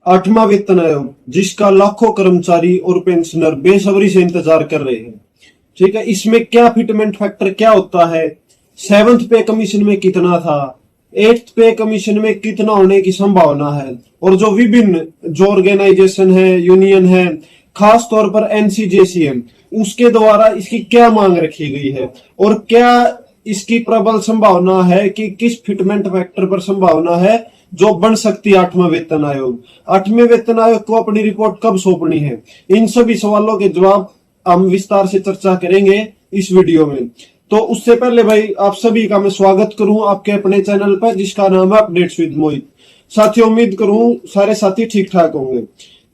आठवां वेतन आयोग, जिसका लाखों कर्मचारी और पेंशनर बेसब्री से इंतजार कर रहे हैं। ठीक है, इसमें क्या फिटमेंट फैक्टर क्या होता है, सेवंथ पे कमीशन में कितना था, एट्थ पे कमीशन में कितना होने की संभावना है, और जो विभिन्न जो ऑर्गेनाइजेशन है, यूनियन है, खास तौर पर एनसीजेसीएम, उसके द्वारा इसकी क्या मांग रखी गई है, और क्या इसकी प्रबल संभावना है कि किस फिटमेंट फैक्टर पर संभावना है जो बन सकती है आठवां वेतन आयोग। आठवें वेतन आयोग को अपनी रिपोर्ट कब सौंपनी है, इन सभी सवालों के जवाब हम विस्तार से चर्चा करेंगे इस वीडियो में। तो उससे पहले भाई आप सभी का मैं स्वागत करूं आपके अपने चैनल पर, जिसका नाम है अपडेट्स विद मोहित। साथियों, उम्मीद करूं सारे साथी ठीक ठाक होंगे।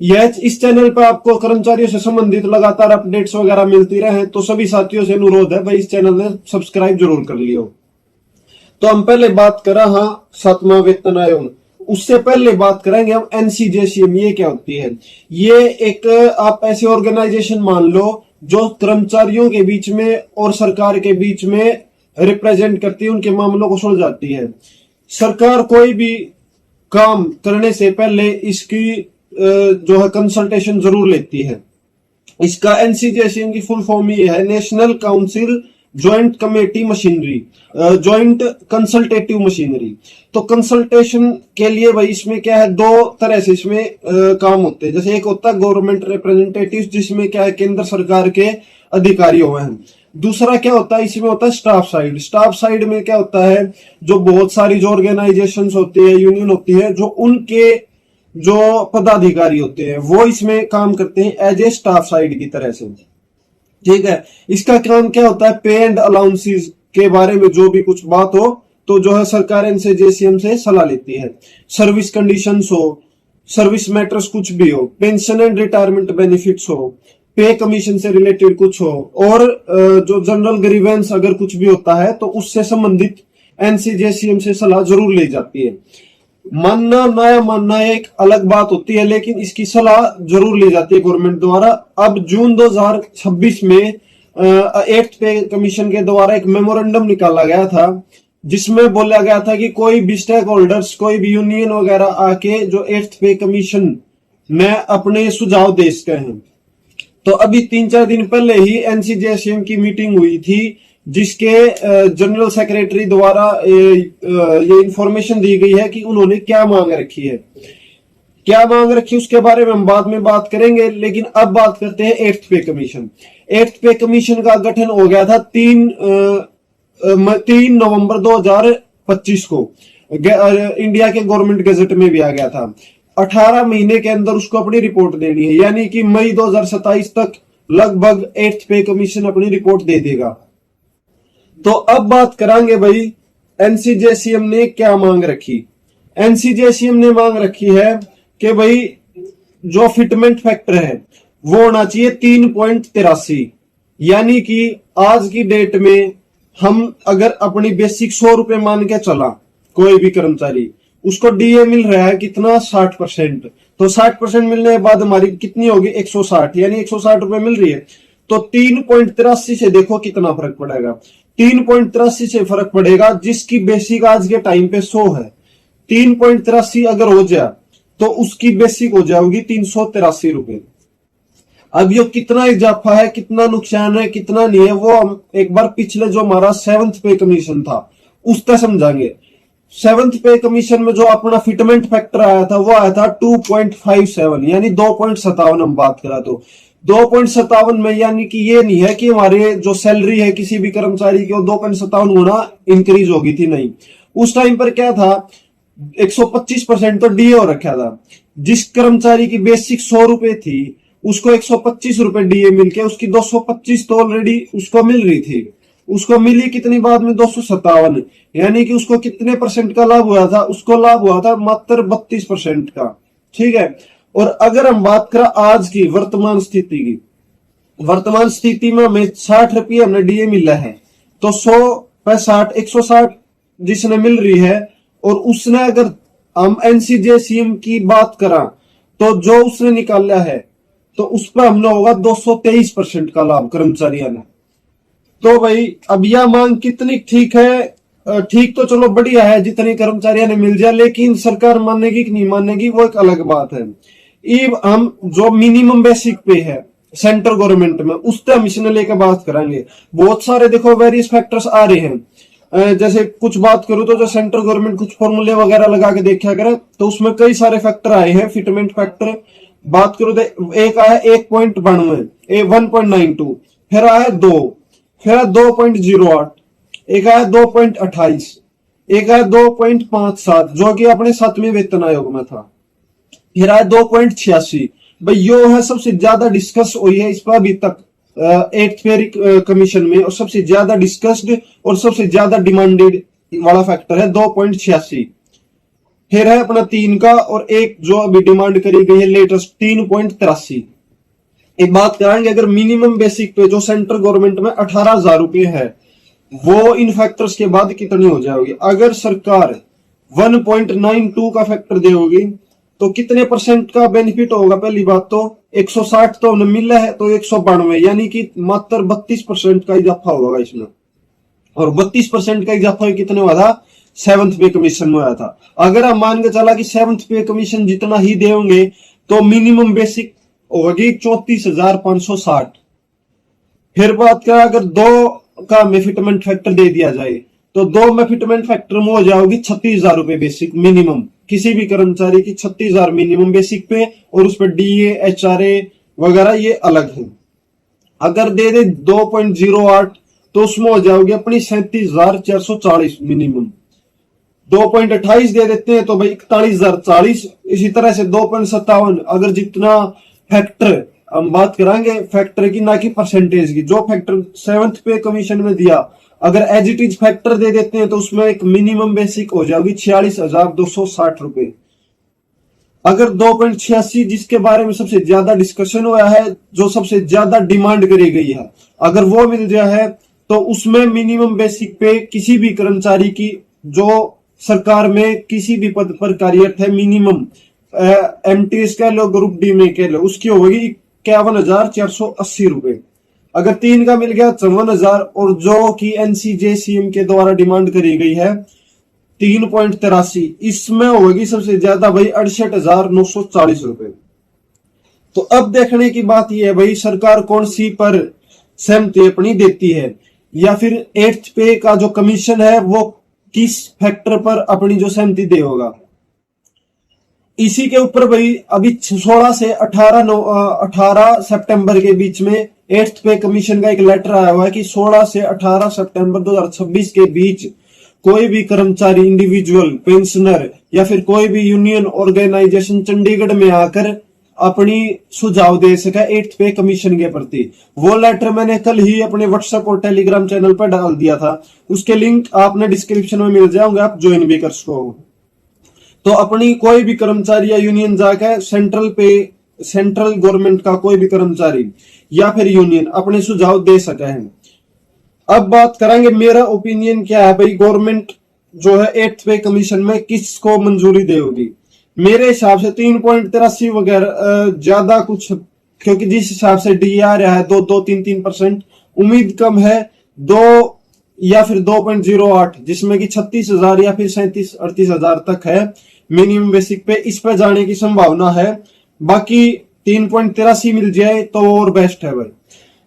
यह इस चैनल पर आपको कर्मचारियों से संबंधित लगातार अपडेट्स वगैरह मिलती रहे, तो सभी साथियों से अनुरोध है भाई इस चैनल ने सब्सक्राइब जरूर कर लियो। तो हम पहले बात करा हाँ सातवां वेतन आयोग, उससे पहले बात करेंगे हम एनसीजेसीएम। ये क्या होती है? ये एक आप ऐसे ऑर्गेनाइजेशन मान लो जो कर्मचारियों के बीच में और सरकार के बीच में रिप्रेजेंट करती है, उनके मामलों को सुलझाती है। सरकार कोई भी काम करने से पहले इसकी जो है कंसल्टेशन जरूर लेती है। इसका एनसीजेसीएम की फुल फॉर्म ये है, national council joint committee machinery, joint consultative machinery. तो कंसल्टेशन के लिए भाई इसमें क्या है, दो तरह से इसमें काम होते हैं। जैसे एक होता है गवर्नमेंट रिप्रेजेंटेटिव, जिसमें क्या है केंद्र सरकार के अधिकारी हुए हैं। दूसरा क्या होता है, इसमें होता है स्टाफ साइड। स्टाफ साइड में क्या होता है, जो बहुत सारी जो ऑर्गेनाइजेशंस होती है, यूनियन होती है, जो उनके जो पदाधिकारी होते हैं वो इसमें काम करते हैं एज ए स्टाफ साइड की तरह से। ठीक है, इसका काम क्या होता है, पे एंड अलाउंसेस के बारे में जो भी कुछ बात हो तो जो है सरकार एनसीजेसीएम से सलाह लेती है। सर्विस कंडीशंस हो, सर्विस मैटर्स कुछ भी हो, पेंशन एंड रिटायरमेंट बेनिफिट्स हो, पे कमीशन से रिलेटेड कुछ हो, और जो जनरल ग्रीवेंस अगर कुछ भी होता है तो उससे संबंधित एनसीजेसीएम से सलाह जरूर ली जाती है। मानना नया मानना एक अलग बात होती है, लेकिन इसकी सलाह जरूर ली जाती है गवर्नमेंट द्वारा। अब जून 2026 में एट्थ पे कमीशन के द्वारा एक मेमोरेंडम निकाला गया था, जिसमें बोला गया था कि कोई भी स्टेक होल्डर्स, कोई भी यूनियन वगैरह आके जो एट्थ पे कमीशन में अपने सुझाव दे सकते हैं। तो अभी 3-4 दिन पहले ही एनसीजेसीएम की मीटिंग हुई थी, जिसके जनरल सेक्रेटरी द्वारा ये इंफॉर्मेशन दी गई है कि उन्होंने क्या मांग रखी है। क्या मांग रखी उसके बारे में हम बाद में बात करेंगे, लेकिन अब बात करते हैं eighth pay commission. Eighth pay commission का गठन हो गया था 3 नवंबर 2025 को, इंडिया के गवर्नमेंट गजट में भी आ गया था। 18 महीने के अंदर उसको अपनी रिपोर्ट देनी है, यानी कि मई 2027 तक लगभग एट्थ पे कमीशन अपनी रिपोर्ट दे देगा। तो अब बात करेंगे भाई एनसीजेसीएम ने क्या मांग रखी। एनसीजेसीएम ने मांग रखी है कि भाई जो फिटमेंट फैक्टर है वो होना चाहिए 3.83, यानी कि आज की डेट में हम अगर अपनी बेसिक 100 रुपए मान के चला, कोई भी कर्मचारी उसको डीए मिल रहा है कितना, 60%। तो 60% मिलने के बाद हमारी कितनी होगी, 160, यानी 160 रुपए मिल रही है। तो 3.83 से देखो कितना फर्क पड़ेगा। 3.83 से फर्क पड़ेगा, जिसकी बेसिक आज के टाइम पे 100 है। 3.83 अगर हो जाए तो उसकी बेसिक हो जाएगी 383 रुपए। अब ये कितना इजाफा है, कितना नुकसान है, कितना नहीं है, वो हम एक बार पिछले जो हमारा 7th पे कमीशन था उस तक समझाएंगे। 7th पे कमीशन में जो अपना फिटमेंट फैक्टर आया था वो आया था 2.57, यानी 2.57 हम बात करा तो 2.57 में, यानी कि ये नहीं है कि हमारे जो सैलरी है किसी भी कर्मचारी की वो 2.57 गुना इंक्रीज होगी थी, नहीं। उस टाइम पर क्या था, 125% तो डीए हो रखा था। जिस कर्मचारी की बेसिक 100 रुपए थी उसको 125 रुपए डीए मिलके उसकी 225 तो ऑलरेडी उसको मिल रही थी। उसको मिली कितनी बाद में, 257, यानी कि उसको कितने परसेंट का लाभ हुआ था, उसको लाभ हुआ था मात्र 32% का। ठीक है, और अगर हम बात करें आज की वर्तमान स्थिति की, वर्तमान स्थिति में हमें 60 रुपये हमने डीए मिला है, तो 100 पे 60, 160 जिसने मिल रही है, और उसने अगर हम एनसीजेसीएम की बात करा तो जो उसने निकाला है तो उस पर हमने होगा 223% का लाभ कर्मचारियों ने। तो भाई अब यह मांग कितनी ठीक है ठीक तो चलो बढ़िया है, जितने कर्मचारियों ने मिल जाए, लेकिन सरकार मानेगी कि नहीं मानेगी वो एक अलग बात है। ये हम जो मिनिमम बेसिक पे है सेंट्रल गवर्नमेंट में, उससे हम इसने लेकर बात करेंगे। बहुत सारे देखो वेरियस फैक्टर्स आ रहे हैं। जैसे कुछ बात करूं तो जो सेंट्रल गवर्नमेंट कुछ फॉर्मूले वगैरह लगा के देखा करे तो उसमें कई सारे फैक्टर आए हैं, फिटमेंट फैक्टर। बात करूं तो एक आया 1.92, 1.92, फिर आया 2, फिर आया 2.08, एक आया 2.28, एक आया 2.57 जो कि अपने 7वें वेतन आयोग में था, फिर आया 2.86। भाई यो है सबसे ज्यादा डिस्कस हुई है इस पर अभी तक 8th पे कमीशन में, और सबसे ज्यादा डिस्कस्ड और सबसे ज्यादा डिमांडेड वाला फैक्टर है 2.86। फिर है अपना 3 का, और एक जो अभी डिमांड करी गई है लेटेस्ट 3.83। एक बात करेंगे, अगर मिनिमम बेसिक पे जो सेंट्रल गवर्नमेंट में 18,000 रुपए है, वो इन फैक्टर्स के बाद कितनी हो जाएगी? अगर सरकार 1.92 का फैक्टर देगी तो कितने परसेंट का बेनिफिट होगा? पहली बात तो 160 तो हमने मिला है, तो 192, यानी कि मात्र 32% का इजाफा होगा इसमें। और 32% का इजाफा कितने हुआ था? 7th पे कमीशन में आया था। अगर हम मान के चला कि 7th पे कमीशन जितना ही देंगे तो मिनिमम बेसिक होगी 34,560। फिर बात करें अगर 2 का में फिटमेंट फैक्टर दे दिया जाए तो 2 में फिटमेंट फैक्टर में हो जाएगी 36,000 रुपए बेसिक मिनिमम, किसी भी कर्मचारी की 36,000 मिनिमम बेसिक पे, और उस पर डीए एचआरए वगैरह ये अलग है। अगर दे दे 2.08 तो उसमें हो जाओगे अपनी 37,440 मिनिमम। 2.28 दे देते हैं तो भाई 41,040। इसी तरह से 2.57, अगर जितना फैक्टर हम बात करांगे फैक्टर की ना कि परसेंटेज की, जो फैक्टर 7th पे कमीशन में दिया, अगर एज इट इज फैक्टर दे देते हैं तो उसमें एक मिनिमम बेसिक हो जाएगी 46,260 रुपए। अगर 2.86 जिसके बारे में सबसे ज्यादा डिस्कशन हुआ है, जो सबसे ज्यादा डिमांड करी गई है, अगर वो मिल जाए तो उसमें मिनिमम बेसिक पे किसी भी कर्मचारी की जो सरकार में किसी भी पद पर कार्यरत है, मिनिमम एमटीएस कह लो, ग्रुप डी में कह लो, उसकी होगी 51,480 रुपए। अगर 3 का मिल गया 54,000, और जो कि एनसीजेसीएम के द्वारा डिमांड करी गई है 3.83, इसमें होगी सबसे ज्यादा भाई 68,940 रुपए। तो अब देखने की बात यह है भाई सरकार कौन सी पर सहमति अपनी देती है, या फिर 8th पे का जो कमीशन है वो किस फैक्टर पर अपनी जो सहमति दे होगा। इसी के ऊपर भाई अभी 16 से 18 सितंबर के बीच में 8th पे कमीशन का एक लेटर आया हुआ है कि 16 से 18 सितंबर 2026 के बीच कोई भी कर्मचारी, इंडिविजुअल, पेंशनर या फिर कोई भी यूनियन ऑर्गेनाइजेशन चंडीगढ़ में आकर अपनी सुझाव दे सका 8th पे कमीशन के प्रति। वो लेटर मैंने कल ही अपने व्हाट्सएप और टेलीग्राम चैनल पर डाल दिया था, उसके लिंक आपने डिस्क्रिप्शन में मिल जाएंगे, आप ज्वाइन भी कर सको। तो अपनी कोई भी कर्मचारी या यूनियन जाकर सेंट्रल गवर्नमेंट का कोई भी कर्मचारी या फिर यूनियन अपने सुझाव दे सके हैं। अब बात करेंगे मेरा ओपिनियन क्या है भाई, गवर्नमेंट जो है 8th पे कमीशन में किसको मंजूरी देगी। मेरे हिसाब से 3.83 वगैरह ज्यादा कुछ, क्योंकि जिस हिसाब से डी आ रहा है 2-3% उम्मीद कम है। 2 या फिर 2.08 जिसमें कि 36,000 या फिर 37-38,000 तक है मिनिमम बेसिक पे, इस पे जाने की संभावना है। बाकी 3.83 मिल जाए तो और बेस्ट है भाई।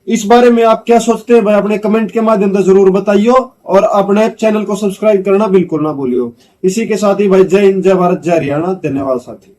इस बारे में आप क्या सोचते हैं भाई, अपने कमेंट के माध्यम से जरूर बताइए, और अपने चैनल को सब्सक्राइब करना बिल्कुल ना भूलियो। इसी के साथ ही भाई जय हिंद, जय भारत, जय हरियाणा। धन्यवाद साथी।